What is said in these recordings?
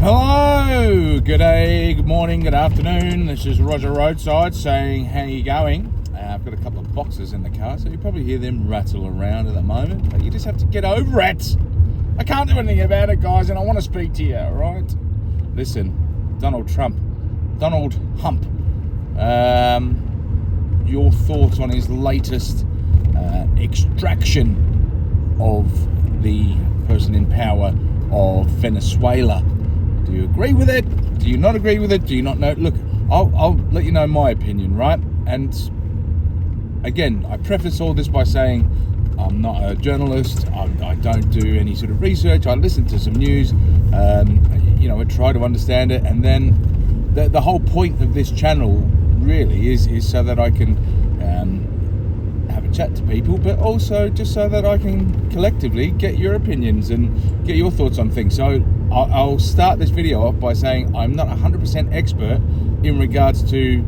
Hello, good day, good morning, good afternoon. This is Roger Roadside saying, how you going? I've got a couple of boxes in the car, so you probably hear them rattle around at the moment, but you just have to get over it. I can't do anything about it, guys, and I want to speak to you, all right? Listen, Donald Hump, your thoughts on his latest extraction of the person in power of Venezuela. Do you agree with it? Do you not agree with it? Do you not know? Look, I'll let you know my opinion, right? And again, I preface all this by saying I'm not a journalist. I don't do any sort of research. I listen to some news, I try to understand it, and then the whole point of this channel really is so that I can have a chat to people, but also just so that I can collectively get your opinions and get your thoughts on things. So I'll start this video off by saying I'm not 100% expert in regards to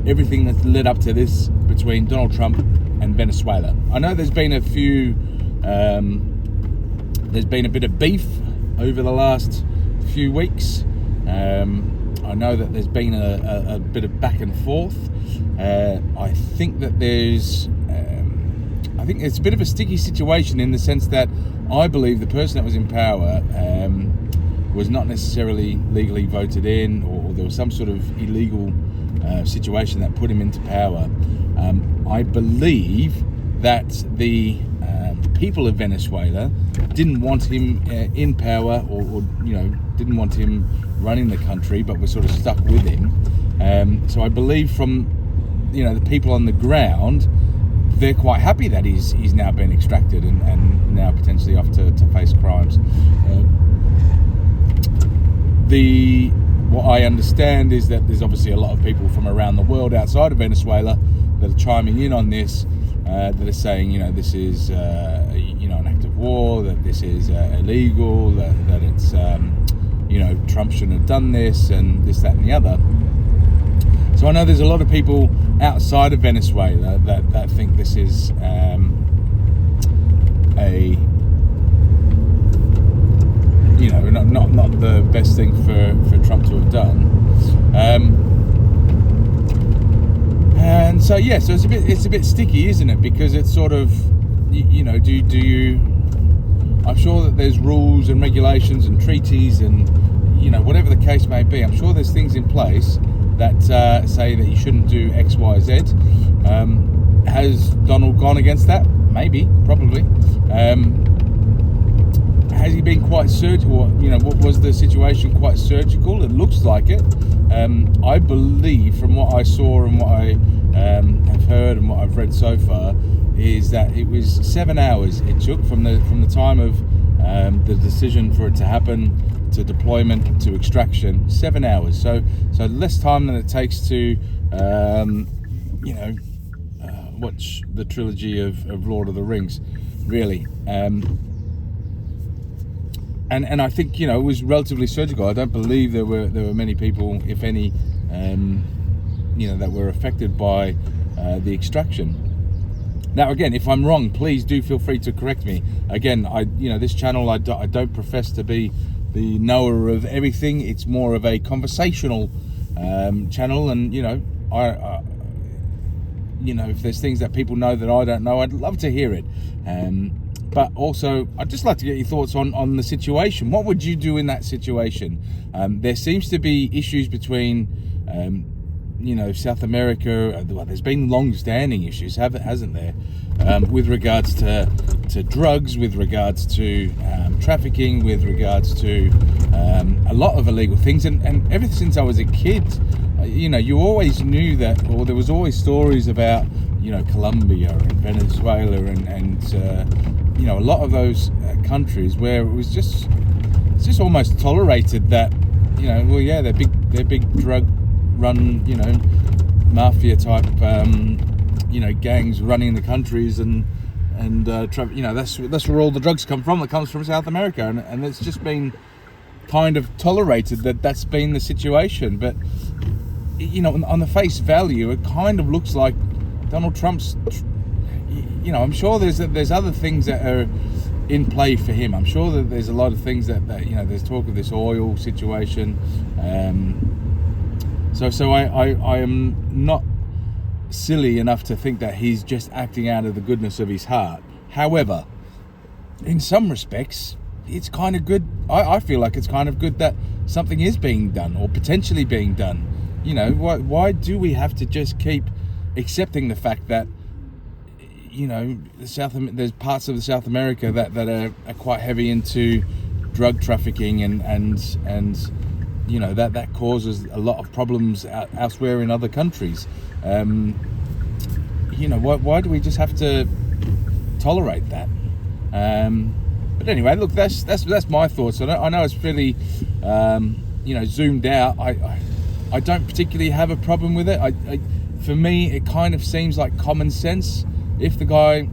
everything that's led up to this between Donald Trump and Venezuela. I know there's been a bit of beef over the last few weeks. I know that there's been a bit of back and forth. I think that I think it's a bit of a sticky situation in the sense that I believe the person that was in power was not necessarily legally voted in, or there was some sort of illegal situation that put him into power. I believe that the people of Venezuela didn't want him in power, or didn't want him running the country, but were sort of stuck with him. So I believe from the people on the ground, they're quite happy that he's now been extracted and now potentially off to face crimes. What I understand is that there's obviously a lot of people from around the world outside of Venezuela that are chiming in on this, that are saying, this is an act of war, that this is illegal, that it's Trump shouldn't have done this, and this, that, and the other. So I know there's a lot of people outside of Venezuela that think this is not the best thing for Trump to have done. And so so it's a bit sticky, isn't it? Because it's sort of do you? I'm sure that there's rules and regulations and treaties and whatever the case may be. I'm sure there's things in place that say that you shouldn't do X, Y, Z. Has Donald gone against that? Maybe, probably. Has he been quite surgical? What was the situation quite surgical? It looks like it. I believe, from what I saw and what I have heard and what I've read so far, is that it was 7 hours it took from the time of the decision for it to happen to deployment to extraction. 7 hours. So less time than it takes to watch the trilogy of Lord of the Rings, really. And I think it was relatively surgical. I don't believe there were many people, if any, that were affected by the extraction. Now, again, if I'm wrong, please do feel free to correct me. Again, this channel, I don't profess to be the knower of everything. It's more of a conversational channel, and if there's things that people know that I don't know, I'd love to hear it. But also, I'd just like to get your thoughts on the situation. What would you do in that situation? There seems to be issues between, South America. Well, there's been long-standing issues, hasn't there? With regards to drugs, with regards to trafficking, with regards to a lot of illegal things. And ever since I was a kid, you always knew that, or there was always stories about, Colombia and Venezuela and a lot of those countries where it was just almost tolerated that, they're big drug run, mafia type, gangs running the countries and that's where all the drugs come from. That comes from South America, and it's just been kind of tolerated that's been the situation. But on the face value, it kind of looks like Donald Trump's, I'm sure there's other things that are in play for him. I'm sure that there's a lot of things that there's talk of this oil situation. So I am not silly enough to think that he's just acting out of the goodness of his heart. However, in some respects, it's kind of good. I feel like it's kind of good that something is being done or potentially being done. Why do we have to just keep accepting the fact that there's parts of South America that are quite heavy into drug trafficking and that causes a lot of problems elsewhere in other countries. Why do we just have to tolerate that? But anyway, look, that's my thoughts on it. I know it's pretty zoomed out. I don't particularly have a problem with it. For me, it kind of seems like common sense. If the guy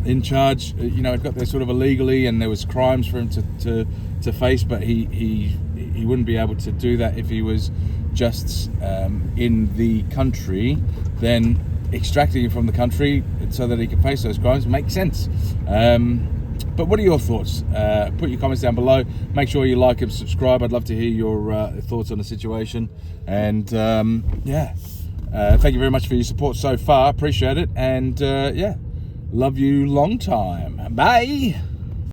in charge, had got there sort of illegally and there was crimes for him to face, but he wouldn't be able to do that if he was just in the country, then extracting him from the country so that he can face those crimes makes sense. But what are your thoughts? Put your comments down below. Make sure you like and subscribe. I'd love to hear your thoughts on the situation. And thank you very much for your support so far. Appreciate it. And love you long time. Bye.